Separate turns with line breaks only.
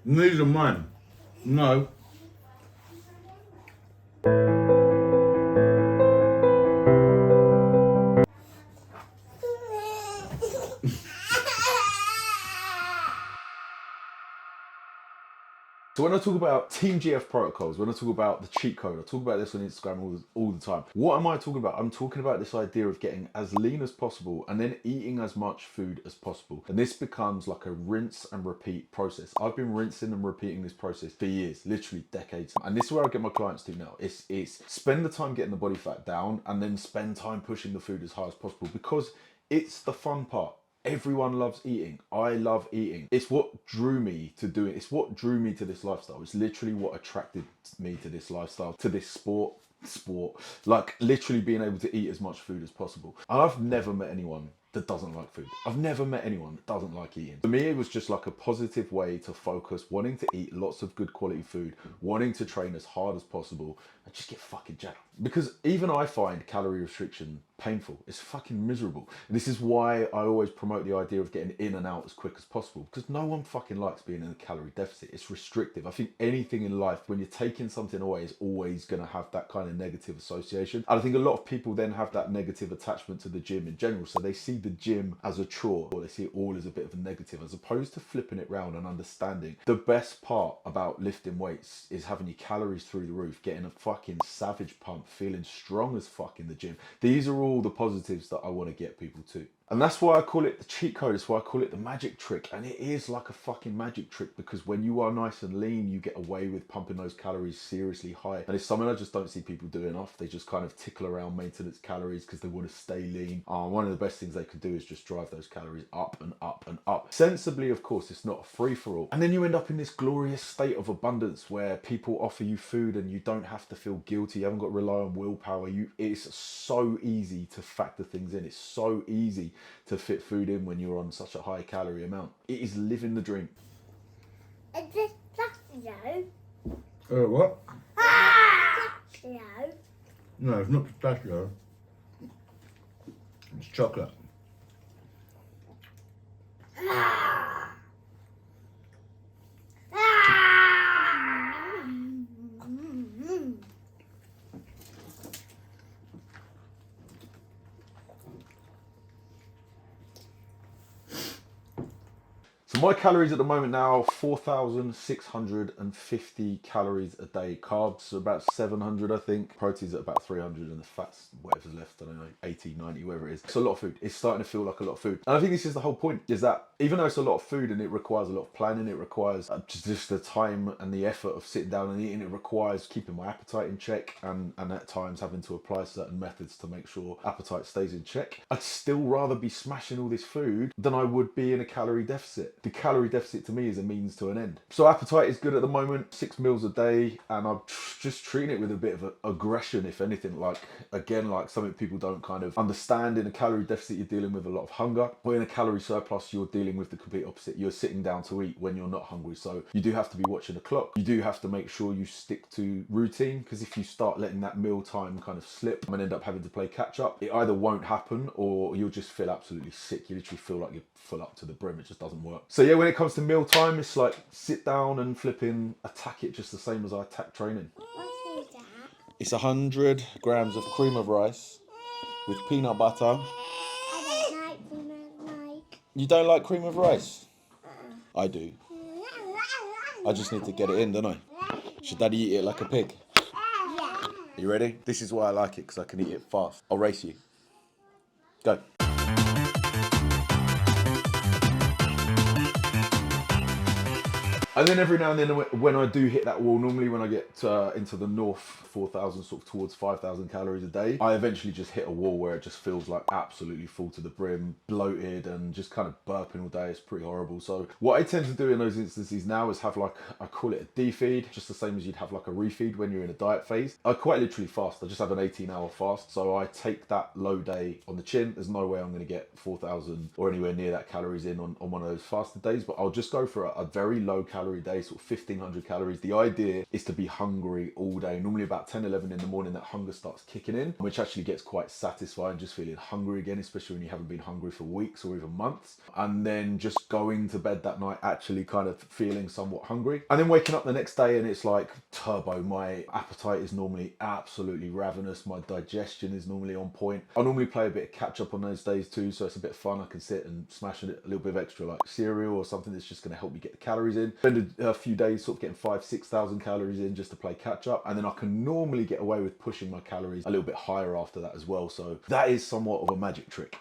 These are mine. No.
So when I talk about Team GF protocols, when I talk about the cheat code, I talk about this on Instagram all the time. What am I talking about? I'm talking about this idea of getting as lean as possible and then eating as much food as possible. And this becomes like a rinse and repeat process. I've been rinsing and repeating this process for years, literally decades. And this is where I get my clients to now. It's spend the time getting the body fat down and then spend time pushing the food as high as possible, because it's the fun part. Everyone loves eating. I love eating. It's what drew me to do it. It's what drew me to this lifestyle. It's literally what attracted me to this lifestyle, to this sport, like literally being able to eat as much food as possible. And I've never met anyone that doesn't like food. I've never met anyone that doesn't like eating. For me, it was just like a positive way to focus, wanting to eat lots of good quality food, wanting to train as hard as possible, and just get fucking jacked. Because even I find calorie restriction painful. It's fucking miserable. And this is why I always promote the idea of getting in and out as quick as possible, because no one fucking likes being in a calorie deficit. It's restrictive. I think anything in life, when you're taking something away, is always going to have that kind of negative association. And I think a lot of people then have that negative attachment to the gym in general. So they see the gym as a chore, or they see it all as a bit of a negative, as opposed to flipping it round and understanding the best part about lifting weights is having your calories through the roof, getting a fucking savage pump, feeling strong as fuck in the gym. These are all the positives that I want to get people to. And that's why I call it the cheat code. That's why I call it the magic trick. And it is like a fucking magic trick, because when you are nice and lean, you get away with pumping those calories seriously high. And it's something I just don't see people do enough. They just kind of tickle around maintenance calories because they want to stay lean. One of the best things they can do is just drive those calories up and up and up. Sensibly, of course. It's not a free-for-all. And then you end up in this glorious state of abundance where people offer you food and you don't have to feel guilty. You haven't got to rely on willpower. It's so easy to factor things in. It's so easy to fit food in when you're on such a high calorie amount. It is living the dream.
Is this pistachio?
What?
Pistachio?
No, it's not pistachio. It's chocolate.
So my calories at the moment now, 4,650 calories a day. Carbs are about 700, I think. Proteins at about 300, and the fats, whatever's left, I don't know, 80, 90, whatever it is. It's a lot of food. It's starting to feel like a lot of food. And I think this is the whole point, is that even though it's a lot of food and it requires a lot of planning, it requires just the time and the effort of sitting down and eating, it requires keeping my appetite in check and at times having to apply certain methods to make sure appetite stays in check. I'd still rather be smashing all this food than I would be in a calorie deficit. The calorie deficit to me is a means to an end. So appetite is good at the moment, 6 meals a day, and I'm just treating it with a bit of aggression, if anything. Like, again, like something people don't kind of understand. In a calorie deficit, you're dealing with a lot of hunger, or in a calorie surplus, you're dealing with the complete opposite. You're sitting down to eat when you're not hungry. So you do have to be watching the clock. You do have to make sure you stick to routine, because if you start letting that meal time kind of slip and end up having to play catch up, it either won't happen or you'll just feel absolutely sick. You literally feel like you're full up to the brim. It just doesn't work. So yeah, when it comes to meal time, it's like sit down and flipping attack it just the same as I attack training.
What is that?
It's 100 grams of cream of rice with peanut butter.
I don't like them.
You don't like cream of rice? I do. I just need to get it in, don't I? Should Daddy eat it like a pig?
Yeah.
Are you ready? This is why I like it, because I can eat it fast. I'll race you. Go. And then every now and then when I do hit that wall, normally when I get into the north, 4,000 sort of towards 5,000 calories a day, I eventually just hit a wall where it just feels like absolutely full to the brim, bloated and just kind of burping all day. It's pretty horrible. So what I tend to do in those instances now is have like, I call it a defeed, just the same as you'd have like a refeed when you're in a diet phase. I quite literally fast. I just have an 18-hour fast. So I take that low day on the chin. There's no way I'm going to get 4,000 or anywhere near that calories in on one of those fasted days, but I'll just go for a very low calorie calorie day, sort of 1500 calories. The idea is to be hungry all day. Normally about 10, 11 in the morning, that hunger starts kicking in, which actually gets quite satisfying, just feeling hungry again, especially when you haven't been hungry for weeks or even months. And then just going to bed that night, actually kind of feeling somewhat hungry. And then waking up the next day and it's like turbo. My appetite is normally absolutely ravenous. My digestion is normally on point. I normally play a bit of catch up on those days too, so it's a bit of fun. I can sit and smash a little bit of extra like cereal or something that's just going to help me get the calories in. Spend a few days sort of getting 5,000-6,000 calories in just to play catch up, and then I can normally get away with pushing my calories a little bit higher after that as well. So that is somewhat of a magic trick.